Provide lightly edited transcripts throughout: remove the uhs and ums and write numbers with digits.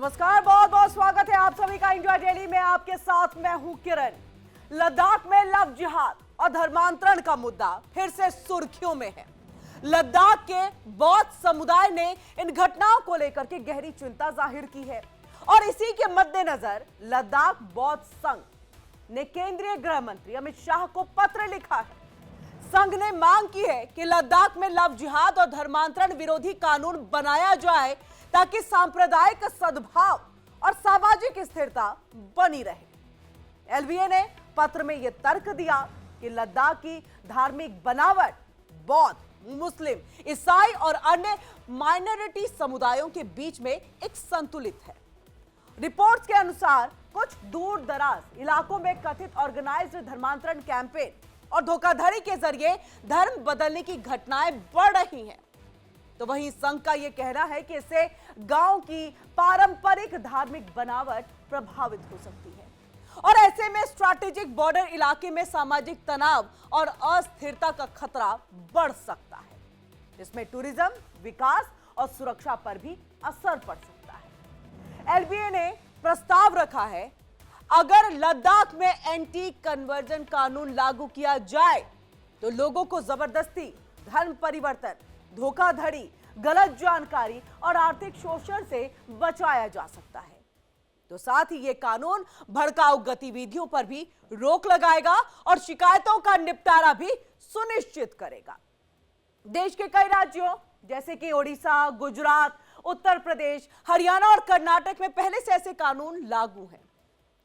नमस्कार, बहुत बहुत स्वागत है आप सभी का इंडिया डेली में। आपके साथ मैं हूं किरण। लद्दाख में लव जिहाद और धर्मांतरण का मुद्दा फिर से सुर्खियों में है। लद्दाख के बौद्ध समुदाय ने इन घटनाओं को लेकर के गहरी चिंता जाहिर की है और इसी के मद्देनजर लद्दाख बौद्ध संघ ने केंद्रीय गृह मंत्री अमित शाह को पत्र लिखा है। संघ ने मांग की है कि लद्दाख में लव जिहाद और धर्मांतरण विरोधी कानून बनाया जाए ताकि सांप्रदायिक सद्भाव और सामाजिक स्थिरता बनी रहे। एलबीए ने पत्र में यह तर्क दिया कि लद्दाख की धार्मिक बनावट बौद्ध, मुस्लिम, ईसाई और अन्य माइनॉरिटी समुदायों के बीच में एक संतुलित है। रिपोर्ट्स के अनुसार कुछ दूर दराज इलाकों में कथित ऑर्गेनाइज्ड धर्मांतरण कैंपेन और धोखाधड़ी के जरिए धर्म बदलने की घटनाएं बढ़ रही हैं। तो वहीं संघ का यह कहना है कि इससे गांव की पारंपरिक धार्मिक बनावट प्रभावित हो सकती है और ऐसे में स्ट्रैटेजिक बॉर्डर इलाके में सामाजिक तनाव और अस्थिरता का खतरा बढ़ सकता है। इसमें टूरिज्म, विकास और सुरक्षा पर भी असर पड़ सकता है। एलबीए ने प्रस्ताव रखा है, अगर लद्दाख में एंटी कन्वर्जन कानून लागू किया जाए तो लोगों को जबरदस्ती, धर्म परिवर्तन, धोखाधड़ी, गलत जानकारी और आर्थिक शोषण से बचाया जा सकता है। तो साथ ही यह कानून भड़काऊ गतिविधियों पर भी रोक लगाएगा और शिकायतों का निपटारा भी सुनिश्चित करेगा। देश के कई राज्यों जैसे कि ओडिशा, गुजरात, उत्तर प्रदेश, हरियाणा और कर्नाटक में पहले से ऐसे कानून लागू हैं।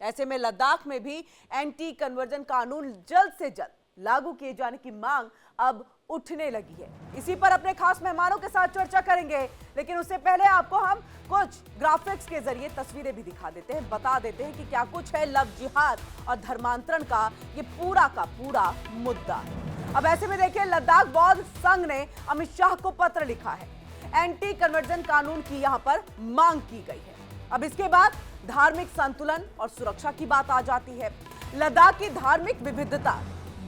ऐसे में लद्दाख में भी एंटी कन्वर्जन कानून जल्द से जल्द लागू किए जाने की मांग अब उठने लगी है। इसी पर अपने खास मेहमानों के साथ चर्चा करेंगे, लेकिन उससे पहले आपको हम कुछ ग्राफिक्स के जरिए तस्वीरें भी दिखा देते हैं, बता देते हैं कि क्या कुछ है लव जिहाद और धर्मांतरण का ये पूरा का पूरा मुद्दा। अब ऐसे में देखिए, लद्दाख बौद्ध संघ ने अमित शाह को पत्र लिखा है। एंटी कन्वर्जन कानून की यहां पर मांग की गई है। अब इसके बाद धार्मिक संतुलन और सुरक्षा की बात आ जाती है। लद्दाख की धार्मिक विविधता,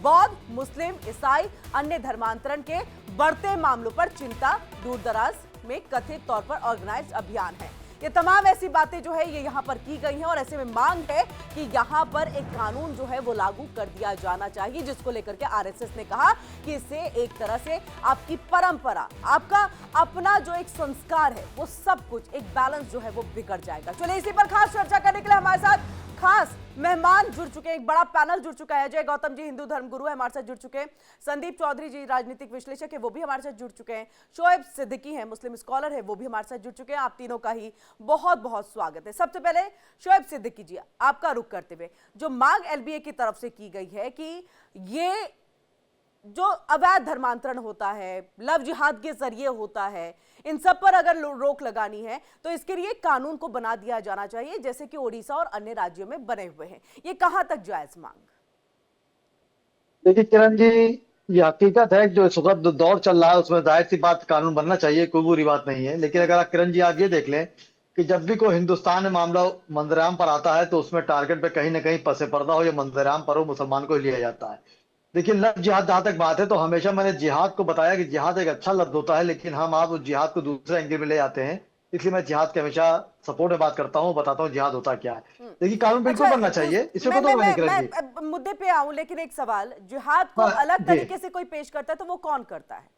बौद्ध, मुस्लिम, ईसाई, अन्य धर्मांतरण के बढ़ते मामलों पर चिंता, दूरदराज में कथित तौर पर ऑर्गेनाइज्ड अभियान है। ये तमाम ऐसी बातें जो है ये यहाँ पर की गई हैं और ऐसे में मांग है कि यहाँ पर एक कानून जो है वो लागू कर दिया जाना चाहिए, जिसको लेकर के आरएसएस ने कहा कि इससे एक तरह से आपकी परंपरा, आपका अपना जो एक संस्कार है, वो सब कुछ एक बैलेंस जो है वो बिगड़ जाएगा। चलिए इसी पर खास चर्चा करने के लिए हमारे साथ खास मेहमान जुड़ चुके हैं, एक बड़ा पैनल जुड़ चुका है। अजय गौतम जी हिंदू धर्म गुरु है, हमारे साथ जुड़ चुके हैं। संदीप चौधरी जी राजनीतिक विश्लेषक है, वो भी हमारे साथ जुड़ चुके हैं। शोएब सिद्दीकी हैं, मुस्लिम स्कॉलर है, वो भी हमारे साथ जुड़ चुके हैं। आप तीनों का ही बहुत बहुत स्वागत है। सबसे पहले शोएब सिद्दीकी जी, आपका रुख करते हुए, जो मांग एलबीए की तरफ से की गई है कि ये जो अवैध धर्मांतरण होता है, लव जिहाद के जरिए होता है, इन सब पर अगर रोक लगानी है तो इसके लिए कानून को बना दिया जाना चाहिए, जैसे कि ओडिशा और अन्य राज्यों में बने हुए हैं। ये कहां तक जायज मांग? देखिए किरण जी, ये हकीकत है जो सुखद दौर चल रहा है उसमें जाहिर सी बात कानून बनना चाहिए, कोई बुरी बात नहीं है। लेकिन अगर आप किरण जी आप ये देख लें कि जब भी कोई हिंदुस्तान में मामला मंदिराम पर आता है तो उसमें टारगेट पे कहीं ना कहीं पसे पर्दा हो या मंदिराम पर हो, मुसलमान को ही लिया जाता है। देखिए लफ्ज जिहाद जहां तक बात है तो हमेशा मैंने जिहाद को बताया कि जिहाद एक अच्छा लफ्ज होता है, लेकिन हम आप उस जिहाद को दूसरे एंगल में ले आते हैं। इसलिए मैं जिहाद के हमेशा सपोर्ट में बात करता हूँ, बताता हूँ जिहाद होता क्या है। देखिए कानून बिल्कुल बनना चाहिए, इसमें कोई नहीं करेंगे। मुद्दे पे आऊं, लेकिन एक सवाल, जिहाद को अलग तरीके से कोई पेश करता है तो वो कौन करता है?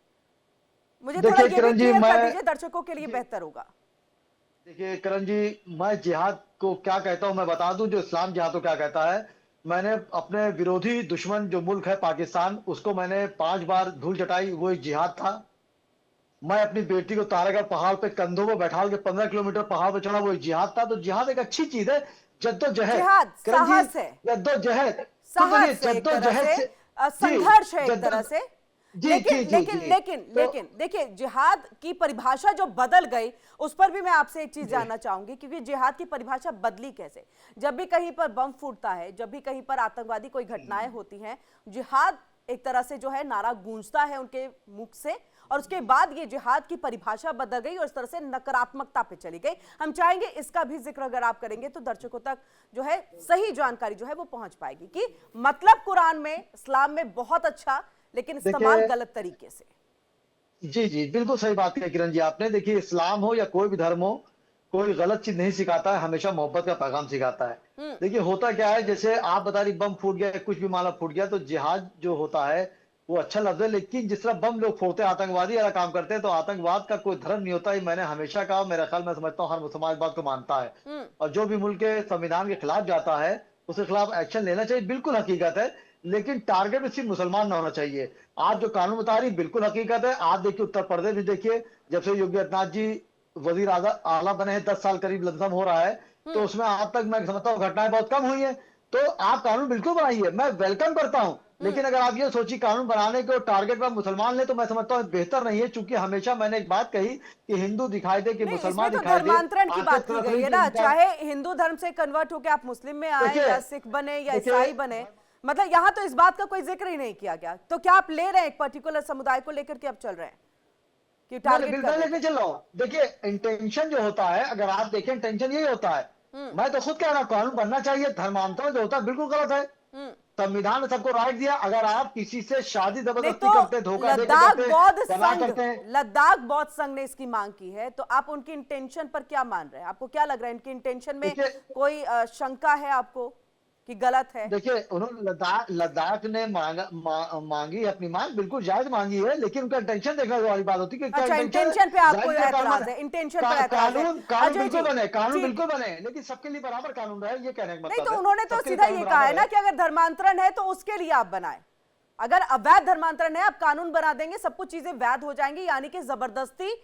मुझे थोड़ा ये भी क्लियर कर दीजिए, दर्शकों के लिए बेहतर होगा। देखिए करण जी, मैं जिहाद को क्या कहता हूं मैं बता दूं, जो इस्लाम जिहाद को क्या कहता है। मैंने अपने विरोधी दुश्मन जो मुल्क है पाकिस्तान, उसको मैंने 5 बार धूल चटाई, वो एक जिहाद था। मैं अपनी बेटी को तारागढ़ पहाड़ पे कंधों में बैठा के 15 किलोमीटर पहाड़ पे चढ़ा, वो एक जिहाद था। तो जिहाद एक अच्छी चीज है, जद्दोजहद, साहस है, जद्दोजहद, जद्दोजहद, संघर्ष है एक तरह से। लेकिन देखिए, जिहाद की परिभाषा जो बदल गई उस पर भी मैं आपसे एक चीज जानना चाहूंगी, क्योंकि जिहाद की परिभाषा बदली कैसे? जब भी कहीं पर बम फूटता है, जब भी कहीं पर आतंकवादी कोई घटनाएं होती हैं, जिहाद एक तरह से जो है नारा गूंजता है उनके मुख से, और उसके बाद ये जिहाद की परिभाषा बदल गई और इस तरह से नकारात्मकता पे चली गई। हम चाहेंगे इसका भी जिक्र अगर आप करेंगे तो दर्शकों तक जो है सही जानकारी जो है वो पहुंच पाएगी कि मतलब कुरान में, इस्लाम में बहुत अच्छा, लेकिन इस्तेमाल गलत तरीके से। जी जी बिल्कुल सही बात कही किरण जी आपने। देखिए इस्लाम हो या कोई भी धर्म हो, कोई गलत चीज नहीं सिखाता है, हमेशा मोहब्बत का पैगाम सिखाता है। देखिए होता क्या है, जैसे आप बता रही बम फूट गया, कुछ भी माला फूट गया, तो जिहाद जो होता है वो अच्छा लफ्ज है, लेकिन जिस तरह बम लोग फोड़ते हैं, आतंकवादी वाला काम करते हैं, तो आतंकवाद का कोई धर्म नहीं होता। ये मैंने हमेशा कहा, मेरा ख्याल मैं समझता हूँ हर मुसलमान इस बात को मानता है। और जो भी मुल्क के संविधान के खिलाफ जाता है उसके खिलाफ एक्शन लेना चाहिए, बिल्कुल हकीकत है। लेकिन टारगेट सिर्फ मुसलमान ना होना चाहिए। आप जो कानून बता रही बिल्कुल हकीकत है। आप देखिए उत्तर प्रदेश में देखिए, जब से योगी आदित्यनाथ जी वजीर आला बने हैं, 10 साल करीब लमसम हो रहा है, तो उसमें आज तक मैं समझता हूँ घटनाएं बहुत कम हुई हैं। तो आप कानून बिल्कुल बनाइए, मैं वेलकम करता हूँ। लेकिन अगर आप ये सोचिए कानून बनाने के टारगेट पर मुसलमान ले, तो मैं समझता हूँ बेहतर नहीं है। चूंकि हमेशा मैंने एक बात कही कि हिंदू दिखाई दे, कि नहीं, इसमें मुसलमान तो दिखाई दे, धर्मांतरण की आंखें बात की तरफ गई रही है कि ना, इनका। चाहे हिंदू धर्म से कन्वर्ट होकर आप मुस्लिम में आए देखिए या सिख बने या देखिए ईसाई बने, मतलब यहाँ तो इस बात का कोई जिक्र ही नहीं किया गया। तो क्या आप ले रहे हैं एक पर्टिकुलर समुदाय को लेकर के अब चल रहे हैं कि मैंने टारगेट कर बिल्कुल रहे लेके चल रहा हूँ। देखिए इंटेंशन जो होता है, अगर आप देखें इंटेंशन यही होता है। हैं? मैं तो खुद कह रहा हूँ कानून बनना चाहिए। धर्मांतरण जो होता है बिल्कुल गलत है। हम्म। संविधान ने सबको राइट दिया। अगर आप किसी से शादी नहीं जबरदस्ती तो करते, धोखा देके लद्दाख करते, बौद्ध गुनाह संघ, करते हैं। लद्दाख बौद्ध संघ ने इसकी मांग की है, तो आप उनकी इंटेंशन पर क्या मान रहे हैं? आपको क्या लग रहा है, इनकी इंटेंशन में देखिए कोई शंका है आपको कि गलत है? देखिए उन्होंने लद्दाख लद्दाख ने मांगी अपनी मांग, बिल्कुल जायज मांगी है। लेकिन उनका इंटेंशन देखने वाली बात होती है कि क्या अच्छा, इंटेंशन है। इंटेंशन पे आपको जाहिर सी बात एतराज है, इंटेंशन पर एतराज है। कानून कानून अजय बिल्कुल जी, बने, कानून ठीक, बिल्कुल बने, लेकिन सबके लिए बराबर कानून रहे, ये कहने का नहीं मतलब तो है। उन्होंने तो सबके लिए सीधा कानून ये कहा है बराबर ना है। कि अगर धर्मांतरण है तो उसके लिए आप बनाए। अगर अवैध धर्मांतरण है, आप कानून बना देंगे, सब कुछ चीजें वैध हो जाएंगी, यानी कि जबरदस्ती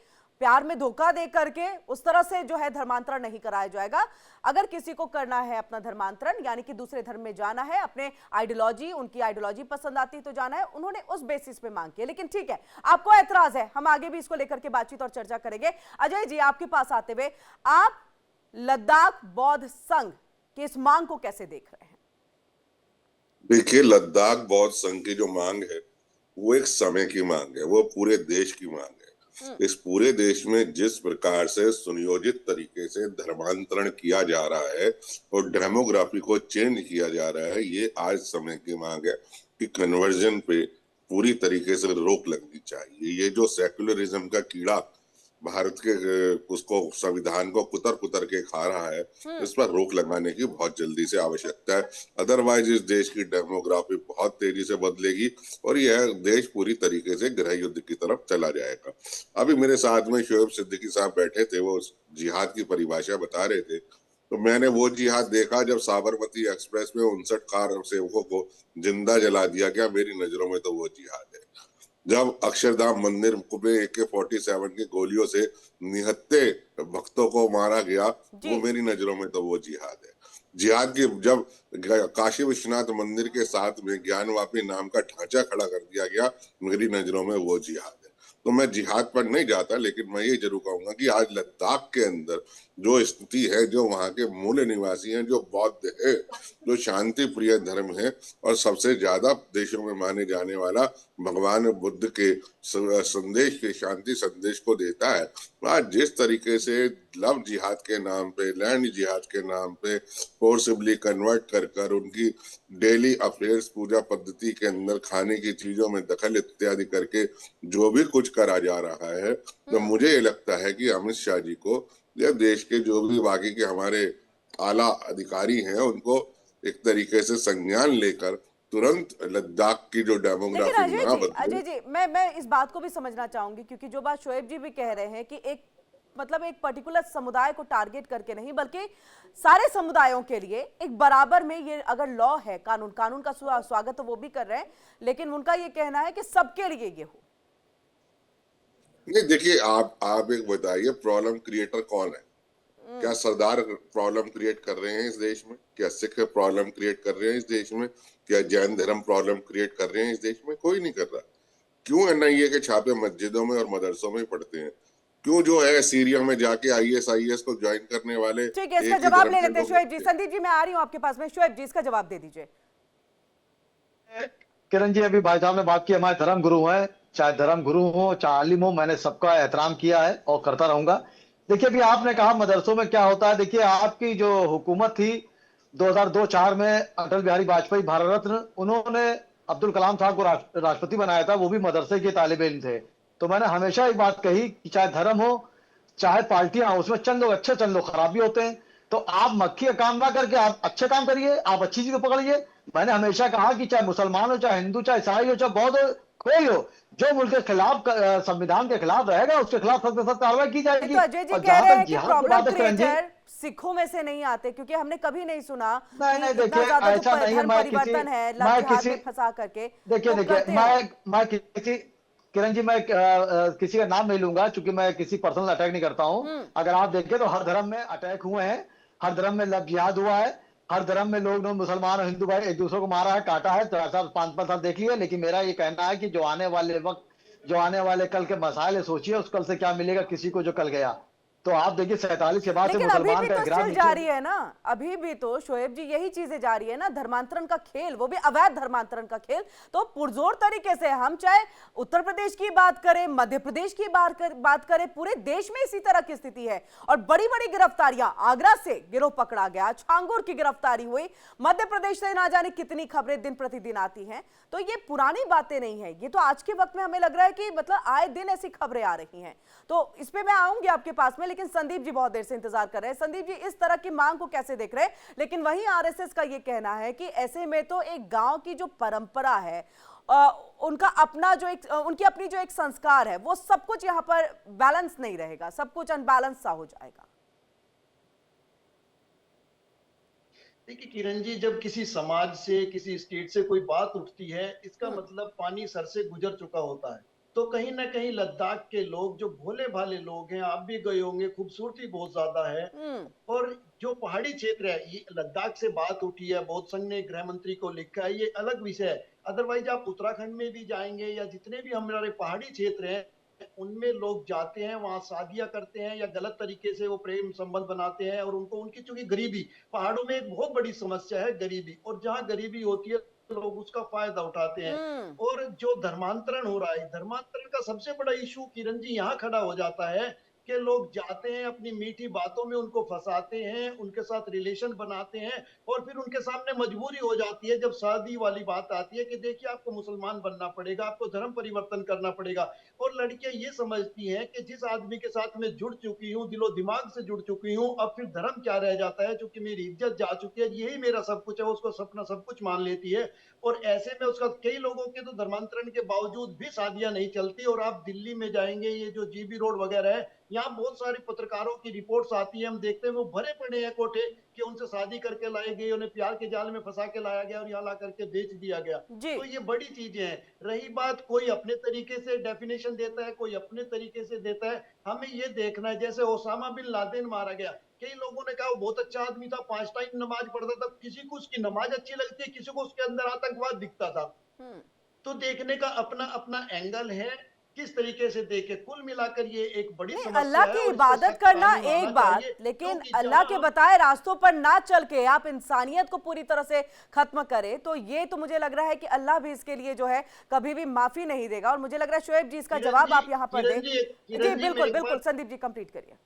प्यार में धोखा दे करके उस तरह से जो है धर्मांतरण नहीं कराया जाएगा। अगर किसी को करना है अपना धर्मांतरण, यानी कि दूसरे धर्म में जाना है, अपने आइडियोलॉजी, उनकी आइडियोलॉजी पसंद आती तो जाना है, उन्होंने उस बेसिस पे मांग की है। लेकिन ठीक है, आपको ऐतराज है, हम आगे भी इसको लेकर के बातचीत और चर्चा करेंगे। अजय जी, आपके पास आते हुए, आप लद्दाख बौद्ध संघ की इस मांग को कैसे देख रहे हैं? देखिए, लद्दाख बौद्ध संघ की जो मांग है वो एक समय की मांग है, वो पूरे देश की मांग है। इस पूरे देश में जिस प्रकार से सुनियोजित तरीके से धर्मांतरण किया जा रहा है और डेमोग्राफी को चेंज किया जा रहा है, ये आज समय की मांग है कि कन्वर्जन पे पूरी तरीके से रोक लगनी चाहिए। ये जो सेक्युलरिज्म का कीड़ा भारत के उसको संविधान को कुतर कुतर के खा रहा है, इस पर रोक लगाने की बहुत जल्दी से आवश्यकता है। अदरवाइज इस देश की डेमोग्राफी बहुत तेजी से बदलेगी और यह देश पूरी तरीके से गृह युद्ध की तरफ चला जाएगा। अभी मेरे साथ में शोएब सिद्दीकी साहब बैठे थे, वो जिहाद की परिभाषा बता रहे थे, तो मैंने वो जिहाद देखा जब साबरमती एक्सप्रेस में 59 कार सेवकों को जिंदा जला दिया गया। मेरी नजरों में तो वो जिहाद है। जब अक्षरधाम मंदिर में AK-47 की गोलियों से निहत्थे भक्तों को मारा गया, वो मेरी नजरों में तो वो जिहाद है। जिहाद की जब काशी विश्वनाथ मंदिर के साथ में ज्ञानवापी नाम का ढांचा खड़ा कर दिया गया, मेरी नजरों में वो जिहाद है। तो मैं जिहाद पर नहीं जाता, लेकिन मैं ये जरूर कहूंगा कि आज लद्दाख के अंदर जो स्थिति है, जो वहां के मूल निवासी हैं, जो बौद्ध है, जो शांति प्रिय धर्म है और सबसे ज्यादा देशों में माने जाने वाला भगवान बुद्ध के संदेश के शांति संदेश को देता है, आज जिस तरीके से लव जिहाद के नाम पे, लैंड जिहाद के नाम पे फोर्सिबली कन्वर्ट कर कर उनकी डेली अफेयर्स पूजा पद्धति के अंदर खाने की चीजों में दखल इत्यादि करके जो भी कुछ करा जा रहा है, तो मुझे ये लगता है कि अमित शाह जी को या देश के जो भी बाकी के हमारे आला अधिकारी हैं, उनको एक तरीके से संज्ञान लेकर तुरंत लद्दाख की जो डेमोग्राफी ना बदले। अजय जी, मैं इस बात को भी समझना चाहूंगी, क्योंकि जो बात शोएब जी भी कह रहे हैं कि एक मतलब एक पर्टिकुलर समुदाय को टारगेट करके नहीं, बल्कि सारे समुदायों के लिए एक बराबर में ये अगर लॉ है, कानून का स्वागत तो वो भी कर रहे हैं, लेकिन उनका ये कहना है कि सबके लिए ये हो। नहीं, देखिए, आप एक बताइए, प्रॉब्लम क्रिएटर कौन है? क्या सरदार प्रॉब्लम क्रिएट कर रहे हैं इस देश में? क्या सिख प्रॉब्लम क्रिएट कर रहे हैं इस देश में? क्या जैन धर्म प्रॉब्लम क्रिएट कर रहे हैं इस देश में? कोई नहीं कर रहा। क्यों NIA के छापे मस्जिदों में और मदरसों में पड़ते हैं? क्यों जो है सीरिया में जाके IS को ज्वाइन करने वाले? ठीक है, इसका जवाब ले लेते हैं शोएब जी। संदीप जी, मैं आ रही हूँ आपके पास में। शोएब जी, इसका जवाब दे दीजिए। किरण जी, अभी भाई साहब ने बात की, हमारे धर्म गुरु हैं, चाहे धर्म गुरु हो चाहे आलिम हो, मैंने सबका एहतराम किया है और करता रहूंगा। देखिए अभी आपने कहा मदरसों में क्या होता है। देखिए आपकी जो हुकूमत थी 2002-4 में, अटल बिहारी वाजपेयी भारत रत्न, उन्होंने अब्दुल कलाम साहब को राष्ट्रपति बनाया था, वो भी मदरसे के तालिब इल्म थे। तो मैंने हमेशा एक बात कही कि चाहे धर्म हो, चाहे पार्टियां हो, उसमें चंद लोग अच्छे चंद लोग खराब भी होते हैं। तो आप मक्खी का काम ना करके आप अच्छे काम करिए, आप अच्छी चीज को पकड़िए। मैंने हमेशा कहा कि चाहे मुसलमान हो, चाहे हिंदू, चाहे ईसाई हो, चाहे बौद्ध हो, कोई हो, जो मुल्क के खिलाफ संविधान के खिलाफ रहेगा उसके खिलाफ सख्त से सख्त कार्रवाई की नहीं, तो जाएगी। अजय जी और कह जहां रहे तक हैं कि जिहाद की प्रॉब्लम बात है किरण जी, क्रिएटर सिखों में से नहीं आते, क्योंकि हमने कभी नहीं सुना नहीं कि नहीं, इतना देखिए ज्यादा जो ऐसा नहीं है। धर्म परिवर्तन है लव मैं जिहाद किसी में फंसा करके देखिए वो देखिए करते हो। मैं किसी किरण जी, मैं किसी का नाम नहीं लूंगा, क्योंकि मैं किसी पर्सनल अटैक नहीं करता हूं। हम्म। अगर आप देखें तो हर धर्म में अटैक हुए हैं, हर धर्म में लव जिहाद हुआ है, हर धर्म में लोग मुसलमान और हिंदू भाई एक दूसरे को मारा है, काटा है, 4 साल 5 5 साल देख लिया। लेकिन मेरा ये कहना है कि जो आने वाले वक्त, जो आने वाले कल के मसाइल है, सोचिए उस कल से क्या मिलेगा किसी को जो कल गया। तो आप देखिए 47 के बाद से लेकिन अभी मुसलमान भी का तो ग्राफ स्टिल नीचे। जारी है ना, अभी भी तो शोएब जी यही चीजें जारी है ना, धर्मांतरण का खेल, वो भी अवैध धर्मांतरण का खेल। तो पुरजोर तरीके से हम चाहे उत्तर प्रदेश की बात करें, मध्य प्रदेश की बात करें, पूरे देश में इसी तरह की स्थिति है। और बड़ी बड़ी गिरफ्तारियां, आगरा से गिरोह पकड़ा गया, छांगुर की गिरफ्तारी हुई, मध्य प्रदेश से ना जाने कितनी खबरें दिन प्रतिदिन आती हैं। तो ये पुरानी बातें नहीं है, ये तो आज के वक्त में हमें लग रहा है कि मतलब आए दिन ऐसी खबरें आ रही हैं। तो इस पे मैं आऊंगी आपके पास में, लेकिन संदीप जी बहुत देर से इंतजार कर रहे हैं। संदीप जी, इस तरह की मांग को कैसे देख रहे हैं? लेकिन वहीं आरएसएस का ये कहना है कि ऐसे में तो एक गांव की जो परंपरा है, उनका अपना जो एक उनकी अपनी जो एक संस्कार है, वो सब कुछ यहाँ पर बैलेंस नहीं रहेगा, सब कुछ अनबैलेंस सा हो जाएगा। देखिए किरण जी, जब किसी समाज से, किसी स्टेट से कोई बात उठती है, इसका मतलब पानी सर से गुजर चुका होता है। तो कहीं ना कहीं लद्दाख के लोग जो भोले भाले लोग हैं, आप भी गए होंगे, खूबसूरती बहुत ज्यादा है। और जो पहाड़ी क्षेत्र है, ये लद्दाख से बात उठी है, बौद्ध संघ ने गृह मंत्री को लिखा है, ये अलग विषय है। अदरवाइज आप उत्तराखंड में भी जाएंगे या जितने भी हमारे पहाड़ी क्षेत्र हैं, उनमें लोग जाते हैं, वहां शादियां करते हैं या गलत तरीके से वो प्रेम संबंध बनाते हैं। और उनको उनकी चूंकि गरीबी, पहाड़ों में एक बहुत बड़ी समस्या है गरीबी, और जहां गरीबी होती है लोग उसका फायदा उठाते हैं। और जो धर्मांतरण हो रहा है, धर्मांतरण का सबसे बड़ा इशू किरण जी यहाँ खड़ा हो जाता है कि लोग जाते हैं, अपनी मीठी बातों में उनको फंसाते हैं, उनके साथ रिलेशन बनाते हैं, और फिर उनके सामने मजबूरी हो जाती है जब शादी वाली बात आती है कि देखिए आपको मुसलमान बनना पड़ेगा, आपको धर्म परिवर्तन करना पड़ेगा। और लड़कियां ये समझती हैं कि जिस आदमी के साथ मैं जुड़ चुकी हूँ, दिलो दिमाग से जुड़ चुकी हूँ, अब फिर धर्म क्या रह जाता है, क्योंकि मेरी इज्जत जा चुकी है, यही मेरा सब कुछ है, उसको सपना सब कुछ मान लेती है। और ऐसे में उसका कई लोगों के तो धर्मांतरण के बावजूद भी शादियां नहीं चलती। और आप दिल्ली में जाएंगे, ये जो जीबी रोड वगैरह है, यहाँ बहुत सारे पत्रकारों की रिपोर्ट्स आती है, हम देखते हैं वो भरे पड़े हैं कोठे कि उनसे शादी करके लाई गई, उन्हें प्यार के जाल में फंसा के लाया गया और यहाँ ला करके बेच दिया गया। तो ये बड़ी चीजें हैं। रही बात, कोई अपने तरीके से डेफिनेशन देता है, कोई अपने तरीके से देता है। हमें ये देखना है, जैसे ओसामा बिन लादेन मारा गया, कई लोगों ने कहा वो बहुत अच्छा आदमी था, 5 टाइम नमाज पढ़ता था, किसी को उसकी नमाज अच्छी लगती है, किसी को उसके अंदर आतंकवाद दिखता था। तो देखने का अपना अपना एंगल है, किस तरीके से देखे। कुल मिलाकर ये एक बड़ी समस्या अल्लाह है। की और इबादत करना एक बात, लेकिन अल्लाह के बताए रास्तों पर ना चल के आप इंसानियत को पूरी तरह से खत्म करें, तो ये तो मुझे लग रहा है कि अल्लाह भी इसके लिए जो है कभी भी माफी नहीं देगा। और मुझे लग रहा है शोएब जी इसका जवाब आप यहाँ पर दें। जी बिल्कुल बिल्कुल, संदीप जी कंप्लीट करिए।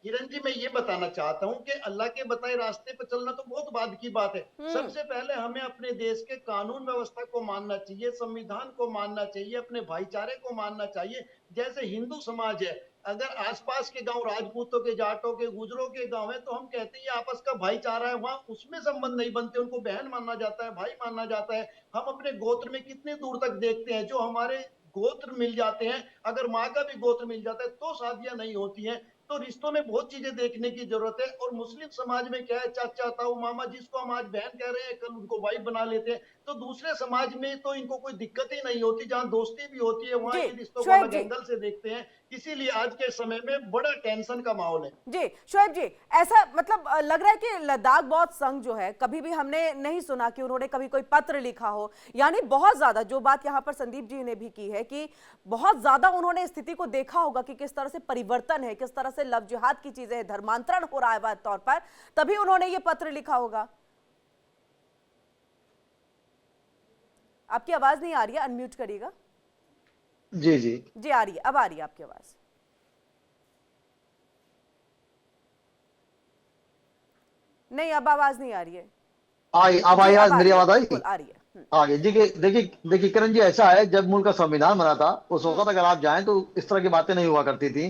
किरण जी मैं ये बताना चाहता हूँ कि अल्लाह के बताए रास्ते पर चलना तो बहुत बाद की बात है। सबसे पहले हमें अपने देश के कानून व्यवस्था को मानना चाहिए, संविधान को मानना चाहिए, अपने भाईचारे को मानना चाहिए। जैसे हिंदू समाज है, अगर आसपास के गांव राजपूतों के, जाटों के, गुजरों के गांव है, तो हम कहते हैं ये आपस का भाईचारा है, वहां उसमें संबंध नहीं बनते, उनको बहन मानना जाता है, भाई मानना जाता है। हम अपने गोत्र में कितने दूर तक देखते हैं, जो हमारे गोत्र मिल जाते हैं, अगर माँ का भी गोत्र मिल जाता है तो शादियां नहीं होती हैं। तो रिश्तों में बहुत चीजें देखने की जरूरत है। और मुस्लिम समाज में क्या है, चाचा ताऊ मामा, जिसको हम आज बहन कह रहे हैं, कल उनको वाइफ बना लेते हैं। तो दूसरे समाज में तो इनको कोई दिक्कत ही नहीं होती, जहां दोस्ती भी होती है वहां ये रिश्तों को अलग एंगल से देखते हैं। इसीलिए आज के समय में बड़ा टेंशन का माहौल है। जी शोएब जी, ऐसा मतलब लग रहा है कि लद्दाख बौद्ध संघ जो है, कभी भी हमने नहीं सुना कि उन्होंने कभी कोई पत्र लिखा हो। यानी बहुत ज्यादा जो बात यहाँ पर संदीप जी ने भी की है कि बहुत ज्यादा उन्होंने स्थिति को देखा होगा कि किस तरह से परिवर्तन है, किस तरह से लव जिहाद की चीजें, धर्मांतरण हो रहा है वाद तौर पर, तभी उन्होंने ये पत्र लिखा होगा। आपकी आवाज नहीं आ रही है, अनम्यूट करिएगा। जी जी जी आ रही है, अब आ रही है आपकी आवाज। नहीं, अब आवाज नहीं आ रही है। अब आई, आज मेरी आवाज आई? आ रही है। आगे देखिए देखिए देखिए किरण जी, ऐसा है, जब मुल्क का संविधान बना था उस वक्त अगर आप जाएं तो इस तरह की बातें नहीं हुआ करती थी।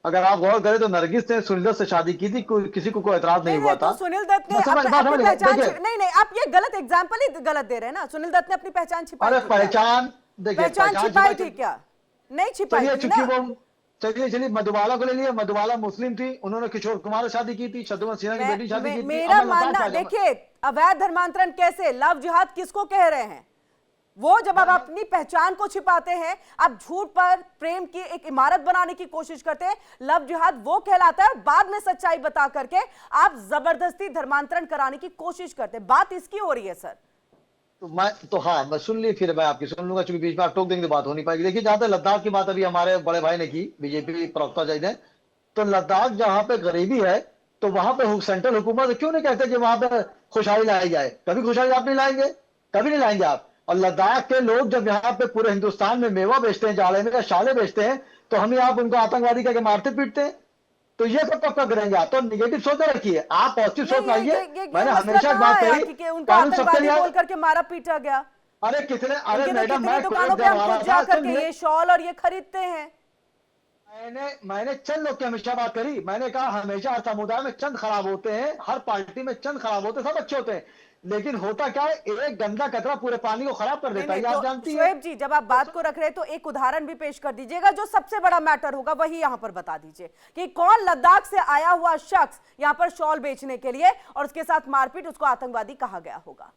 अगर आप गौर करें तो नरगिस ने सुनील दत्त से शादी की थी, किसी को कोई एतराज नहीं हुआ तो था। सुनील दत्त ने अपनी पहचान नहीं नहीं, आप ये गलत एग्जांपल ही गलत दे रहे हैं ना। सुनील दत्त ने अपनी पहचान छिपाई अरे थी क्या? पहचान देखिए, पहचान छिपाई थी क्या? नहीं छिपाई थी चलिए ना। वो चलिए मधुबाला को ले लिया, मधुबाला मुस्लिम थी, उन्होंने किशोर कुमार से शादी की थी, शत्रुघ्न सिन्हा की बेटी शादी की थी। मेरा मानना देखिए, अवैध धर्मांतरण कैसे, लव जिहाद किसको कह रहे हैं? वो जब आप अपनी पहचान को छिपाते हैं, आप झूठ पर प्रेम की एक इमारत बनाने की कोशिश करते हैं, लव जिहाद वो कहलाता है। और बाद में सच्चाई बता करके आप जबरदस्ती धर्मांतरण कराने की कोशिश करते हैं। बात इसकी हो रही है सर। तो हाँ, मैं सुन ली, फिर मैं आपकी सुन लूंगा, क्योंकि बीच में आप टोक देंगे तो बात हो नहीं पाएगी। देखिए, जहां तक लद्दाख की बात अभी हमारे बड़े भाई ने की, बीजेपी प्रवक्ता जी ने, तो लद्दाख जहां पे गरीबी है, तो वहां पे सेंट्रल हुकूमत क्यों नहीं कहते कि वहां पे खुशहाली लाई जाए? कभी खुशहाली आप नहीं लाएंगे, कभी नहीं लाएंगे आप। और लद्दाख के लोग जब यहाँ पे पूरे हिंदुस्तान में मेवा बेचते हैं, जाले में या शाले बेचते हैं, तो हम आप उनको आतंकवादी करके मारते पीटते हैं। तो ये सब कब करेंगे? आप तो निगेटिव सोच रखिए, आप पॉजिटिव सोच लाइए। मैंने हमेशा बात कही, कानून सबके लिए बोल करके मारा पीटा गया। अरे कितने, अरे मैडम, मैं दुकानों पे हम खुद जा करके ये शॉल और ये खरीदते हैं। मैंने चंद लोग की हमेशा बात करी। मैंने कहा हमेशा हर समुदाय में चंद खराब होते हैं, हर पार्टी में चंद खराब होते हैं, सब अच्छे होते हैं, लेकिन होता क्या है, एक गंदा कचरा पूरे पानी को खराब कर देता है। आप जानती हैं। शोएब जी, जब आप बात को रख रहे हैं तो एक उदाहरण भी पेश कर दीजिएगा, जो सबसे बड़ा मैटर होगा वही यहां पर बता दीजिए कि कौन लद्दाख से आया हुआ शख्स यहां पर शॉल बेचने के लिए और उसके साथ मारपीट, उसको आतंकवादी कहा गया होगा।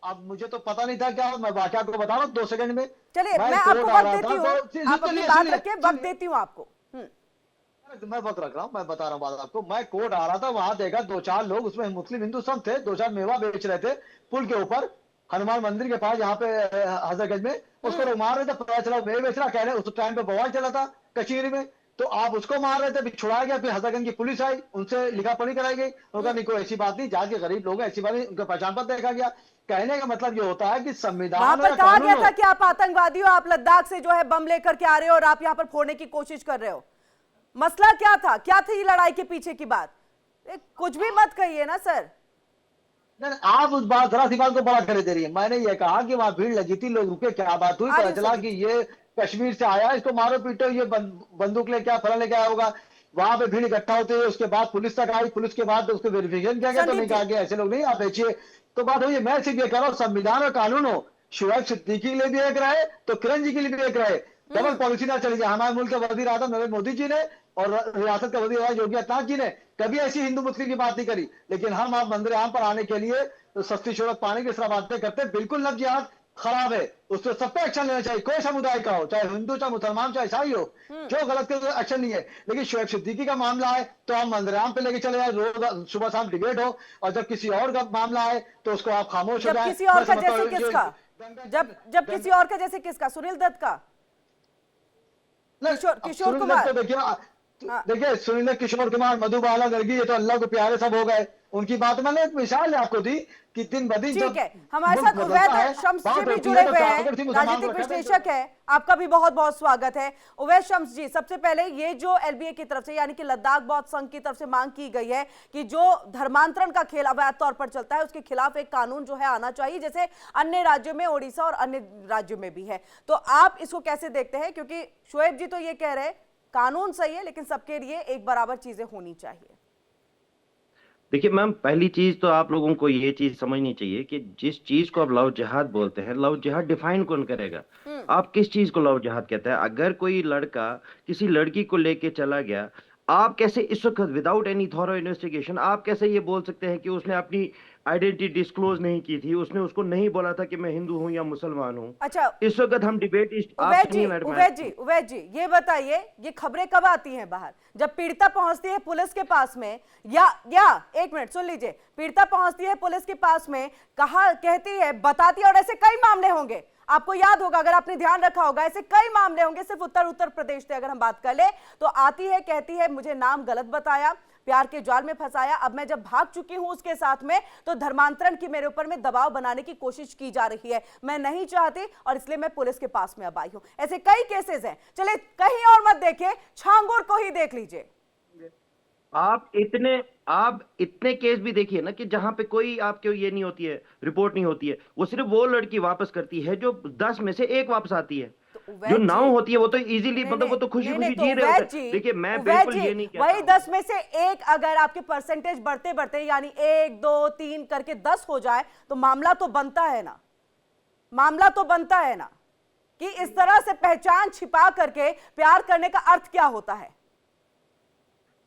अब मुझे तो पता नहीं था क्या, मैं वाकया को बता रहा हूँ 2 सेकंड में। चलिए, मैं आपको वक्त देती हूँ, आप अपनी बात रखिए, वक्त देती हूँ आपको। मैं वक्त रख रहा हूँ, मैं बता रहा हूँ बात आपको। मैं कोर्ट आ रहा था, वहां देखा 2-4 लोग, उसमें मुस्लिम हिंदू सब थे, 2-4 मेवा बेच रहे थे पुल के ऊपर, हनुमान मंदिर के पास, यहाँ पे हजरतगंज में। उसको लोग मार रहे थे, पता चला मेवे बेच रहा, कह रहे उस टाइम पे बवाल चला था कश्मीर में, तो आप उसको मार रहे थे, फिर छुड़ाया गया, फिर हजरतगंज की पुलिस आई, उनसे लिखा पढ़ी कराई गई, उनका नहीं कोई ऐसी बात नहीं, जाके गरीब लोग ऐसी बात नहीं, उनका पहचान पत्र देखा गया। कहने का मतलब ये होता है कि संविधान वहां पर कहा गया था कि आप आतंकवादी हो, आप लद्दाख से जो है बम लेकर के आ रहे हो और आप यहाँ पर फोड़ने की कोशिश कर रहे हो। मसला क्या था, क्या थी ये लड़ाई के पीछे की बात? कुछ भी मत कहिए ना सर। नहीं, आप उस बात, जरा सी बात को बड़ा करे दे रही है। मैंने ये कहा कि वहां भीड़ लगी थी, लोग रुके, क्या बात हुई, पता चला कि ये कश्मीर से आया, इसको मारो पीटो, ये बंदूक लेके क्या फला लेके आया होगा। वहां पे भीड़ इकट्ठा होती है, उसके बाद पुलिस तक आई, पुलिस के बाद उसको वेरिफिकेशन किया गया, तो नहीं कहा गया ऐसे लोग नहीं आप बेचिए। तो बात हुई, मैं सिर्फ ये कह रहा हूँ, संविधान और कानून हो, शुएब सिद्दीकी के लिए भी एक रहे तो किरण जी के लिए भी एक रहे, डबल पॉलिसी ना चली जाए। हमारे मुल्क के वजीर आजम नरेंद्र मोदी जी ने और रियासत के वजीर आजम योगी आदित्यनाथ जी ने कभी ऐसी हिंदू मुस्लिम की बात नहीं करी, लेकिन हम आप मंदिर आम पर आने के लिए तो सस्ती शोहरत पाने की इस तरह बातें करते हैं। बिल्कुल लव जिहाद खराब है, उस पर सब पे एक्शन लेना चाहिए, कोई समुदाय का हो, चाहे हिंदू, चाहे मुसलमान, चाहे ईसाई हो, जो गलत करे एक्शन नहीं है। लेकिन शुएब सिद्दीकी का मामला है तो हम मंदिराम पे लेके चले जाए, रोज सुबह शाम डिबेट हो, और जब किसी और का मामला है तो उसको आप खामोश हो जाए। किसी और का जैसे किसका, जब किसी और का जैसे किसका, सुनील दत्त का, किशोर कुमार, देखिए सुनील, किशोर कुमार, मधुबाला, गर्गी, ये तो अल्लाह को प्यारे सब हो गए। उनकी बात मैंने एक मिसाल आपको दी कि दिन ब दिन। ठीक है, हमारे साथ उवैद शम्स जी भी जुड़े हुए हैं, राजनीतिक विश्लेषक है, आपका भी बहुत बहुत स्वागत है। उवैद शम्स जी, सबसे पहले ये जो एलबीए की तरफ से यानी कि लद्दाख बौद्ध संघ की तरफ से मांग की गई है कि जो धर्मांतरण का खेल अवैध तौर पर चलता है उसके खिलाफ एक कानून जो है आना चाहिए, जैसे अन्य राज्यों में, ओडिशा और अन्य राज्यों में भी है, तो आप इसको कैसे देखते हैं? क्योंकि शोएब जी तो ये कह रहे हैं कानून सही है लेकिन सबके लिए एक बराबर चीजें होनी चाहिए। देखिए मैम, पहली चीज तो आप लोगों को ये चीज समझनी चाहिए कि जिस चीज को आप लव जिहाद बोलते हैं, लव जिहाद डिफाइन कौन करेगा? आप किस चीज को लव जिहाद कहते हैं? अगर कोई लड़का किसी लड़की को लेके चला गया, आप कैसे इस वक्त विदाउट एनी थॉरो इन्वेस्टिगेशन आप कैसे ये बोल सकते हैं कि उसने अपनी आइडेंटिटी डिस्क्लोज नहीं की थी, उसने उसको नहीं बोला था कि मैं हिंदू हूं या मुसलमान हूं? अच्छा, इस वक्त हम डिबेट उवैद जी ये बताइए, ये खबरें कब आती हैं बाहर? जब पीड़िता पहुंचती है पुलिस के पास में, या एक मिनट सुन लीजिए, पीड़िता पहुंचती है पुलिस के पास में, कहती है, बताती है, और ऐसे कई मामले होंगे, आपको याद होगा, अगर आपने ध्यान रखा होगा, ऐसे कई मामले होंगे, सिर्फ उत्तर प्रदेश से अगर हम बात कर ले तो आती है, कहती है मुझे नाम गलत बताया, प्यार के जाल में फंसाया, अब मैं जब भाग चुकी हूं उसके साथ में तो धर्मांतरण की मेरे ऊपर में दबाव बनाने की कोशिश की जा रही है, मैं नहीं चाहती और इसलिए मैं पुलिस के पास में अब आई हूं। ऐसे कई केसेस हैं, चले कहीं और मत देखिए, छांगुर को ही देख लीजिए। आप इतने केस भी देखिए ना कि जहां पे कोई आपके ये नहीं होती है, रिपोर्ट नहीं होती है, वो सिर्फ वो लड़की वापस करती है जो 10 में से 1 वापस आती है। जो उवैद नाव जी, होती है वो तो इजीली नहीं मतलब वो नहीं तो खुशी नहीं खुशी नहीं, तो जी रहे उवैद होते हैं। जी, देखिए मैं उवैद बिल्कुल जी, ये नहीं कहता वही हूँ। 10 में से एक अगर आपके परसेंटेज बढ़ते बढ़ते यानी 1 2 3 करके 10 हो जाए तो मामला तो बनता है ना, मामला तो बनता है ना कि इस तरह से पहचान छिपा करके प्यार करने का अर्थ क्या होता है।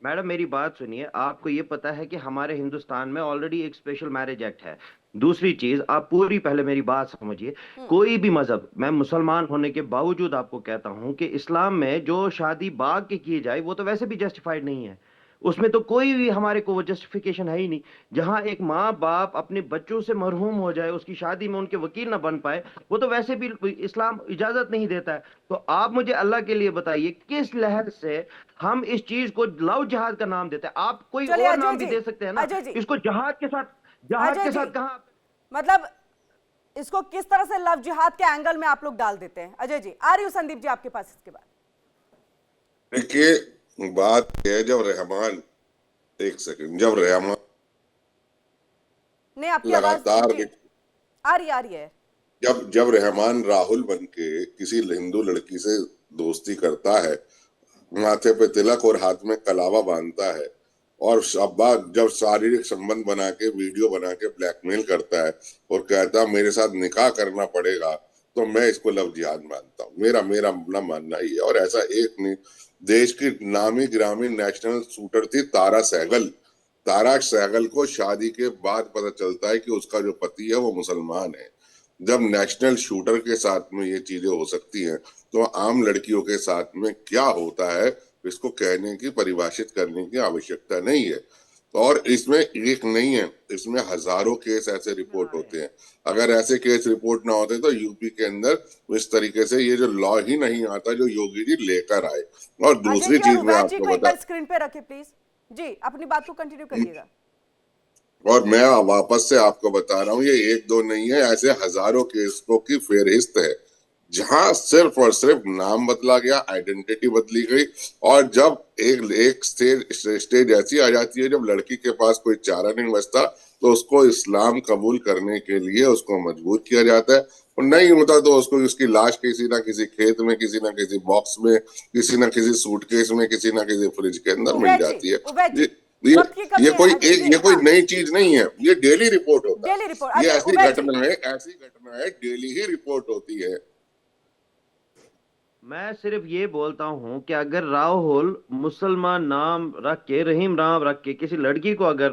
मैडम मेरी बात सुनिए, आपको ये पता है कि हमारे हिंदुस्तान में ऑलरेडी एक स्पेशल मैरिज एक्ट है। दूसरी चीज, आप पूरी पहले मेरी बात समझिए। कोई भी मजहब, मैं मुसलमान होने के बावजूद आपको कहता हूं कि इस्लाम में जो शादी बाग के की जाए वो तो वैसे भी जस्टिफाइड नहीं है। उसमें तो कोई भी हमारे को वो जस्टिफिकेशन है ही नहीं। जहां एक माँ बाप अपने बच्चों से मरहूम हो जाए, उसकी शादी में उनके वकील ना बन पाए, वो तो वैसे भी इस्लाम इजाजत नहीं देता है। तो आप मुझे अल्लाह के लिए बताइए किस लहर से हम इस चीज को लव जिहाद का नाम देते हैं? आप कोई चलिए और अजय नाम भी जी, दे सकते हैं ना। अजय जी, इसको जहाद अजय के जी, साथ कहा। मतलब इसको किस तरह से लव जिहाद के एंगल में आप लोग डाल देते हैं। अजय जी आ रही हूं, संदीप जी आपके पास इसके बाद। देखिए बात यह है, जब रहमान, एक सेकंड, जब रहमान नहीं आपकी आवाज लगातार जी आ रही है। जब जब रहमान राहुल बन के किसी हिंदू लड़की से दोस्ती करता है, माथे पे तिलक और हाथ में कलावा बांधता है, और शाबाश जब शारीरिक संबंध बना के वीडियो बना के ब्लैकमेल करता है और कहता है मेरे साथ निकाह करना पड़ेगा, तो मैं इसको लव जिहाद मानता हूँ। मेरा मेरा अपना मानना ही है। और ऐसा एक नहीं, देश की नामी गिरामी नेशनल शूटर थी तारा सहगल। तारा सहगल को शादी के बाद पता चलता है कि उसका जो पति है वो मुसलमान है। जब नेशनल शूटर के साथ में ये चीजें हो सकती हैं, तो आम लड़कियों के साथ में क्या होता है, इसको कहने की, परिभाषित करने की आवश्यकता नहीं है। और इसमें एक नहीं है, इसमें हजारों केस ऐसे रिपोर्ट होते हैं। अगर ऐसे केस रिपोर्ट ना होते तो यूपी के अंदर इस तरीके से ये जो लॉ ही नहीं आता जो योगी जी लेकर आए। और अजय दूसरी जी और चीज मैं उवैद जी आपको को एक बता, बार स्क्रीन पे रखें प्लीज। जी अपनी बात को कंटिन्यू करिएगा। और मैं वापस से आपको बता रहा हूँ, ये एक दो नहीं है, ऐसे हजारों केसों की फेहरिस्त है जहां सिर्फ और सिर्फ नाम बदला गया, आइडेंटिटी बदली गई। और जब एक स्टेज ऐसी आ जाती है जब लड़की के पास कोई चारा नहीं बचता, तो उसको इस्लाम कबूल करने के लिए उसको मजबूर किया जाता है। और नहीं होता तो उसको उसकी लाश किसी ना किसी खेत में, किसी ना किसी बॉक्स में, किसी ना किसी सूटकेस में, किसी ना किसी फ्रिज के अंदर मिल जाती है। उवैद ये जी वक्त की कमी ये है कोई अजय एक, जी। ये कोई हाँ नई चीज नहीं है, ये डेली रिपोर्ट होता डेली है। रिपोर्ट। ये अजय ऐसी उवैद जी घटना है, ऐसी घटना है, डेली ही रिपोर्ट होती है। मैं सिर्फ ये बोलता हूं कि अगर राहुल मुसलमान नाम रख के, रहीम नाम रख के किसी लड़की को अगर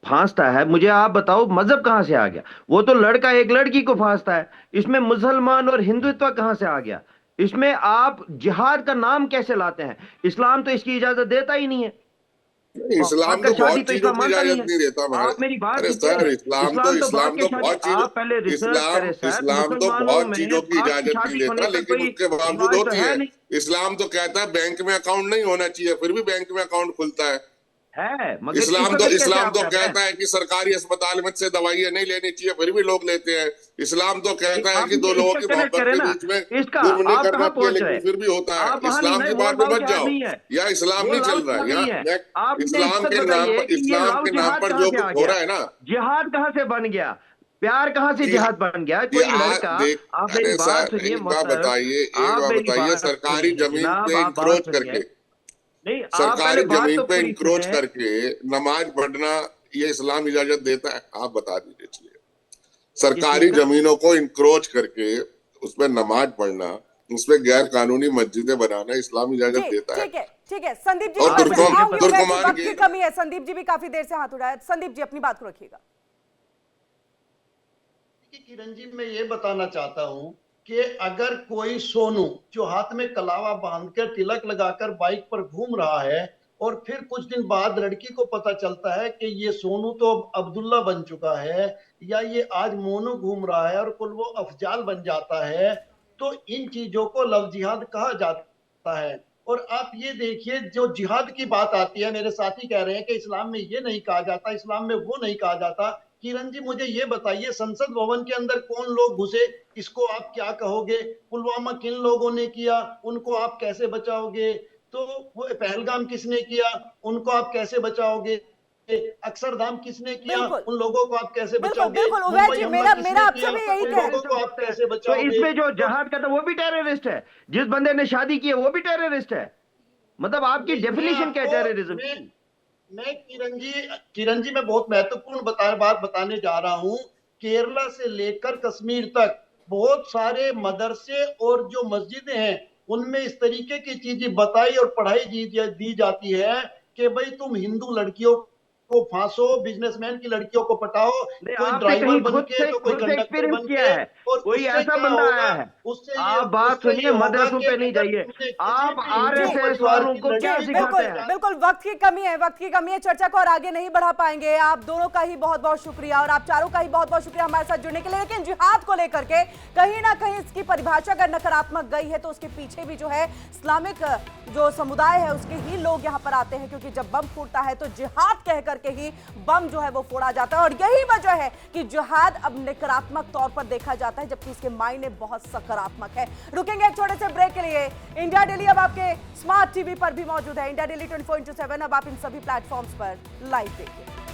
फांसता है, मुझे आप बताओ मजहब कहां से आ गया? वो तो लड़का एक लड़की को फांसता है, इसमें मुसलमान और हिंदुत्व कहां से आ गया? इसमें आप जिहाद का नाम कैसे लाते हैं? इस्लाम तो इसकी इजाजत देता ही नहीं है। इस्लाम भागकर तो शादी बहुत तो चीजों इस्लाम की मानता नहीं इजाजत है। नहीं देता भाई। आप मेरी बात अरे सुनिए। सर, भाग इस्लाम के तो शादी, बहुत चीजों, आप पहले रिसर्च करें सर। इस्लाम तो मुसलमानों बहुत में चीजों की भाग की इजाजत नहीं शादी देता, होने का लेकिन कोई उसके बावजूद रिवाज तो होती है है। नहीं। इस्लाम तो कहता है बैंक में अकाउंट नहीं होना चाहिए, फिर भी बैंक में अकाउंट खुलता है। है मगर इस वक्त कैसे इस्लाम आप तो कर रहे हैं? कहता है कि सरकारी अस्पताल में से दवाइयां नहीं लेनी चाहिए, फिर भी लोग लेते हैं। इस्लाम तो कहता है आप कि दो लोगों इसका की कनेक्ट मोहब्बत करें के ना। बीच में इसका जुर्म नहीं आप करना कहाँ चाहिए, पहुंच लेकिन रहे? फिर भी होता है। आप वहां नहीं, इस्लाम नहीं की वो बात पे लव मत जिहाद जाओ, नहीं है। या इस्लाम वो नहीं लव चल रहा जिहाद है नहीं है। या आप मुझे इस इस्लाम वक्त के नाम बताइए पर, कि ये इस्लाम लव के नाम जिहाद पर कहाँ जो से आ कुछ हो गया? रहा है ना, जिहाद कहाँ से बन गया? प्यार कहाँ से कि जिहाद बन गया? कि कोई आज लड़का, देख, आप मेरी अरे बात सर सुनिए एक बात मोहतरम। बताइए, आप मेरी बात सरकारी सुनिए जमीन जनाब, पे आप बात इंक्रोच सुनिए। करके, नहीं, आप पहले सरकारी बात जमीन तो पे पूरी इंक्रोच सुने। करके नमाज पढ़ना, ये इस्लाम इजाजत देता है? आप बता दीजिए। इसलिए किस सरकारी चीज का? जमीनों को इंक्रोच करके उस पर नमाज पढ़ना, उस पर गैर कानूनी मस्जिदें बनाना इस्लाम जी इजाजत देता है? ठीक है संदीप जी और एक बार फिर मुझे आऊंगी। पता उवैद जी तुर्कमान वक्त के, की कमी है, संदीप जी भी काफी देर से हाथ उठाया। संदीप जी अपनी बात को रखिएगा। कि किरण जी मैं ये बताना चाहता हूं कि अगर कोई सोनू जो हाथ में कलावा बांधकर तिलक लगाकर बाइक पर घूम रहा है और फिर कुछ दिन बाद लड़की को पता चलता है कि ये सोनू तो अब अब्दुल्ला बन चुका है, या ये आज मोनू घूम रहा है और कुल वो अफजाल बन जाता है, तो इन चीजों को लव जिहाद कहा जाता है। और आप ये देखिए, जो जिहाद की बात आती है, मेरे साथी कह रहे हैं कि इस्लाम में ये नहीं कहा जाता, इस्लाम में वो नहीं कहा जाता। किरण जी मुझे ये बताइए, संसद भवन के अंदर कौन लोग घुसे, इसको आप क्या कहोगे? पुलवामा किन लोगों ने किया, उनको आप कैसे बचाओगे? तो वो पहलगाम किसने किया, उनको आप कैसे बचाओगे? अक्षरधाम किसने किया, बिल्कुल। उन लोगों को आप कैसे बिल्कुल बचाओगे? बिल्कुल उवैस मुंबई जी, हमला मेरा किसने मेरा आपसे किया, भी यही उन कह लोगों को आप कैसे तो बचाओगे? इसमें जो जहाद का था वो भी टेररिस्ट है, जिस बंदे ने शादी की है वो भी टेररिस्ट है। मतलब आपकी मैं डेफिनेशन क्या है आपको- टेररिज्म मैं- की? मैं किरण जी मैं बहुत महत्वपूर्ण बात बताने जा रहा हूं। केरला से लेकर कश्मीर तक बहुत सारे मदरसे और जो मस्जिदें हैं उनमें इस तरीके की चीजें बताई और पढ़ाई दी जाती है कि भाई तुम हिंदू लड़कियों को फांसो, बिजनेसमैन की लड़कियों को पटाओ, नहीं, कोई आपने ड्राइवर कहीं बन के तो कोई खुद से कंडक्टर एक्सपीरियंस बन किया के, है? और कोई उससे ऐसा क्या बंदा आया होगा? है? आप बात उससे ये सुनिए, होगा मदरसों कि पे नहीं अगर जाइए। तुमने किसी आप भी हिंदू आरएसएस परिवार वालों की को क्या लड़की सिखाते बिल्कुल हैं? बिल्कुल वक्त की कमी है, वक्त की कमी है, चर्चा को और आगे नहीं बढ़ा पाएंगे। आप दोनों का ही बहुत बहुत शुक्रिया और आप चारों का ही बहुत बहुत शुक्रिया हमारे साथ जुड़ने के लिए। लेकिन जिहाद को लेकर के कहीं ना कहीं इसकी परिभाषा अगर नकारात्मक गई है तो उसके पीछे भी जो है इस्लामिक जो समुदाय है उसके ही लोग यहाँ पर आते हैं, क्योंकि जब बम फूटता है तो जिहाद कह करके ही बम जो है वो फोड़ा जाता है। और यही वजह है कि जिहाद अब नकारात्मक तौर पर देखा जाता है, जबकि इसके मायने बहुत सकारात्मक है। रुकेंगे एक छोटे से ब्रेक के लिए। इंडिया डेली अब आपके स्मार्ट टीवी पर भी मौजूद है। इंडिया डेली 24/7 अब आप इन सभी प्लेटफॉर्म्स पर लाइव देखिए।